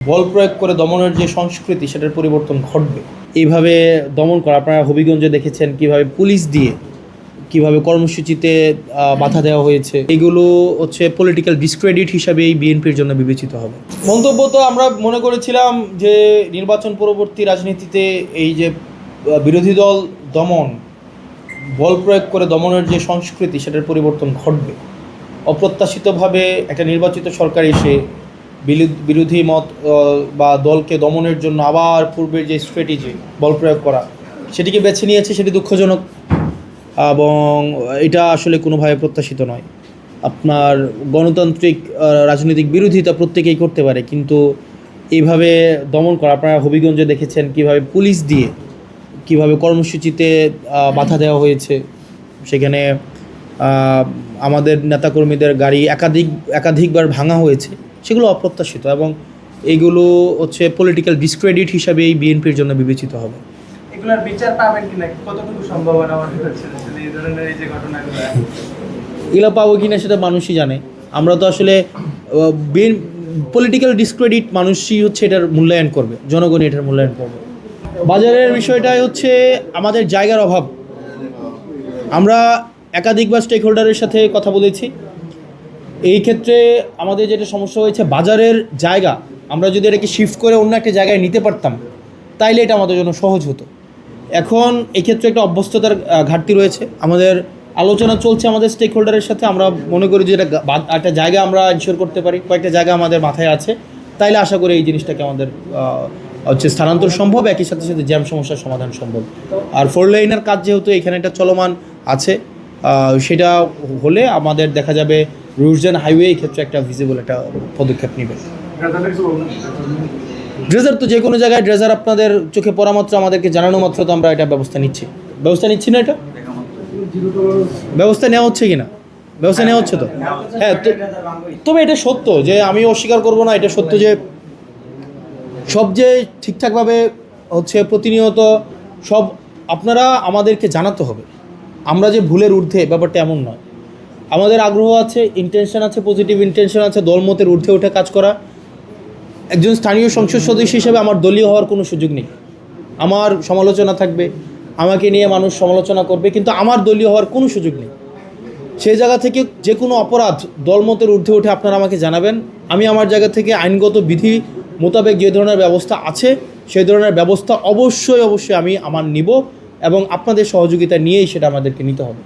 বল প্রয়োগ করে দমনের যে সংস্কৃতি সেটার পরিবর্তন ঘটবে। এইভাবে দমন করা আপনারা হবিগঞ্জে দেখেছেন কিভাবে পুলিশ দিয়ে কিভাবে কর্মসূচিতে বাধা দেওয়া হয়েছে। এগুলো হচ্ছে পলিটিক্যাল ডিসক্রেডিট হিসাবে এই বিএনপির জন্য বিবেচিত হবে। মন্তব্য তো আমরা মনে করেছিলাম যে নির্বাচন পরবর্তী রাজনীতিতে এই যে বিরোধী দল দমন, বল প্রয়োগ করে দমনের যে সংস্কৃতি সেটার পরিবর্তন ঘটবে। অপ্রত্যাশিতভাবে একটা নির্বাচিত সরকার এসে বিরোধী মত বা দলকে দমনের জন্য আবার পূর্বের যে স্ট্র্যাটেজি বল প্রয়োগ করা সেটিকে বেছে নিয়েছে, সেটি দুঃখজনক এবং এটা আসলে কোনোভাবে প্রত্যাশিত নয়। আপনার গণতান্ত্রিক রাজনৈতিক বিরোধিতা প্রত্যেকেই করতে পারে, কিন্তু এইভাবে দমন করা আপনারা হবিগঞ্জে দেখেছেন কিভাবে পুলিশ দিয়ে কিভাবে কর্মসূচিতে বাধা দেওয়া হয়েছে। সেখানে আমাদের নেতাকর্মীদের গাড়ি একাধিকবার ভাঙা হয়েছে। সেগুলো অপ্রত্যাশিত এবং এইগুলো হচ্ছে পলিটিক্যাল ডিসক্রেডিট হিসাবে এই বিএনপির জন্য বিবেচিত হবে। এগুলোর বিচার পাবেন কিনা, কতটুকু সম্ভাবনা মনে হচ্ছে এই ধরনের এই যে ঘটনাগুলো? এগুলো পাবো কিনা সেটা মানুষই জানে। আমরা তো আসলে পলিটিক্যাল ডিসক্রেডিট মানুষই হচ্ছে এটার মূল্যায়ন করবে, জনগণ এটার মূল্যায়ন করবে। বাজারের বিষয়টাই হচ্ছে আমাদের জায়গার অভাব। আমরা একাধিকবার স্টেক হোল্ডারের সাথে কথা বলেছি। এই ক্ষেত্রে আমাদের যেটা সমস্যা হয়েছে, বাজারের জায়গা আমরা যদি এটাকে শিফট করে অন্য একটা জায়গায় নিতে পারতাম তাইলে এটা আমাদের জন্য সহজ হতো। এখন এই ক্ষেত্রে একটা অভ্যস্ততার ঘাটতি রয়েছে। আমাদের আলোচনা চলছে আমাদের স্টেক হোল্ডারের সাথে। আমরা মনে করি যে এটা একটা জায়গা আমরা ইনশিওর করতে পারি, কয়েকটা জায়গা আমাদের মাথায় আছে, তাইলে আশা করি এই জিনিসটাকে আমাদের হচ্ছে স্থানান্তর সম্ভব, একই সাথে সাথে জ্যাম সমস্যার সমাধান সম্ভব। আর 4 লাইনের কাজ যেহেতু এখানে একটা চলমান আছে, সেটা হলে আমাদের দেখা যাবে রুটস হাইওয়ে এই ক্ষেত্রে একটা ভিজিবল একটা পদক্ষেপ নেবে। ড্রেজার তো যে কোনো জায়গায় ড্রেজার আপনাদের চোখে পড়া মাত্র আমাদেরকে জানানো মাত্র তো আমরা এটা ব্যবস্থা নিচ্ছি না। এটা ব্যবস্থা নেওয়া হচ্ছে কি না? ব্যবস্থা নেওয়া হচ্ছে তো। হ্যাঁ, তবে এটা সত্য যে আমি অস্বীকার করব না, এটা সত্য যে সব যে ঠিকঠাকভাবে হচ্ছে প্রতিনিয়ত সব আপনারা আমাদেরকে জানাতে হবে। আমরা যে ভুলের ঊর্ধ্বে, ব্যাপারটা এমন নয়। আমাদের আগ্রহ আছে, ইন্টেনশন আছে, পজিটিভ ইন্টেনশন আছে, দলমতের ঊর্ধ্বে উঠে কাজ করা। একজন স্থানীয় সংসদ সদস্য হিসেবে আমার দলীয় হওয়ার কোনো সুযোগ নেই। আমার সমালোচনা থাকবে, আমাকে নিয়ে মানুষ সমালোচনা করবে, কিন্তু আমার দলীয় হওয়ার কোনো সুযোগ নেই। সেই জায়গা থেকে যে কোনো অপরাধ দলমতের ঊর্ধ্বে উঠে আপনারা আমাকে জানাবেন। আমি আমার জায়গা থেকে আইনগত বিধি মোতাবেক যে ধরনের ব্যবস্থা আছে সেই ধরনের ব্যবস্থা অবশ্যই আমি আমার নিব এবং আপনাদের সহযোগিতা নিয়েই সেটা আমাদেরকে নিতে হবে।